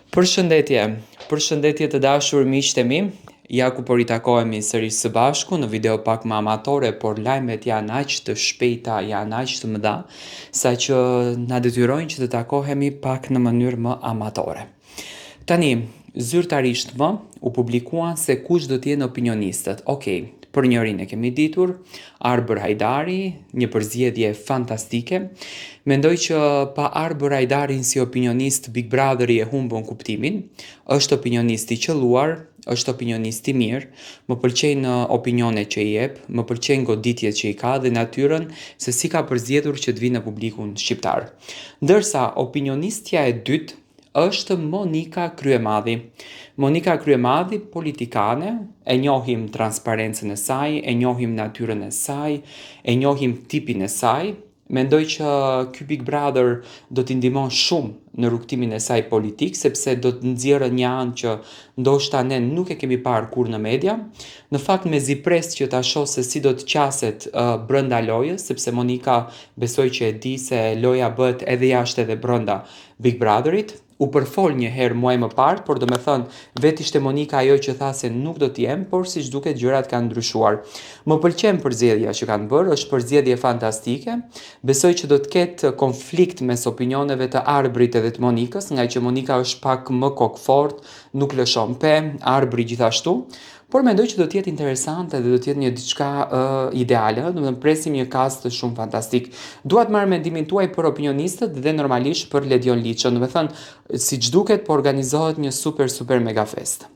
Përshëndetje të dashur miqtë e mi, ja ku po ritakohemi sërish së bashku në video pak më amatore, por lajmet janë aq të shpejta, janë aq të mëdha, sa që na detyrojnë që të takohemi pak në mënyrë më amatore. Tani, zyrtarisht më, u publikuan se kush do t'jenë opinionistët. Okej, për njërin e kemi ditur, Arbër Hajdari, një përzgjedhje fantastike. Mendoj që pa Arbër Hajdarin si opinionist, Big Brotheri e humbon kuptimin. Është opinionist i qelluar, është opinionist i mirë, më pëlqejnë opinionet që i jep, më pëlqejnë goditjet që i ka dhe natyrën se si ka përzgjedhur që të vinë në publikun shqiptar. Ndërsa opinionistja e dytë është Monika Kryemadhi. Monika Kryemadhi, politikane, e njohim transparencën e saj, e njohim natyrën e saj, e njohim tipin e saj. Mendoj që ky Big Brother do t'i ndihmon shumë në rrugtimin e saj politik, sepse do të nxjerrë një anë që ndoshta ne nuk e kemi parë kur në media. Në fakt mezi pres që ta shoh se si do të qaset brenda lojës, sepse Monika besoj që e di se loja bëhet edhe jashtë edhe brenda Big Brotherit. U përfol një herë muaj më parë, por do me thënë vetë ishte Monika ajo që tha se nuk do t'jem, por siç duket gjërat kanë ndryshuar. Më pëlqen përzgjedhja që kanë bërë, është përzgjedhje fantastike. Besoj që do të ketë konflikt mes opinioneve të Arbrit edhe të Monikës, nga që Monika është pak më kokfort, nuk lëshon pemë, Arbri gjithashtu. Por mendoj që do të jetë interesante dhe do të jetë një diçka ideale, do të presim një cast shumë fantastik. Dua të marr mendimin tuaj për opinionistët dhe normalisht për Ledion Liçën. Do të thënë, siç duket po organizohet një super mega fest.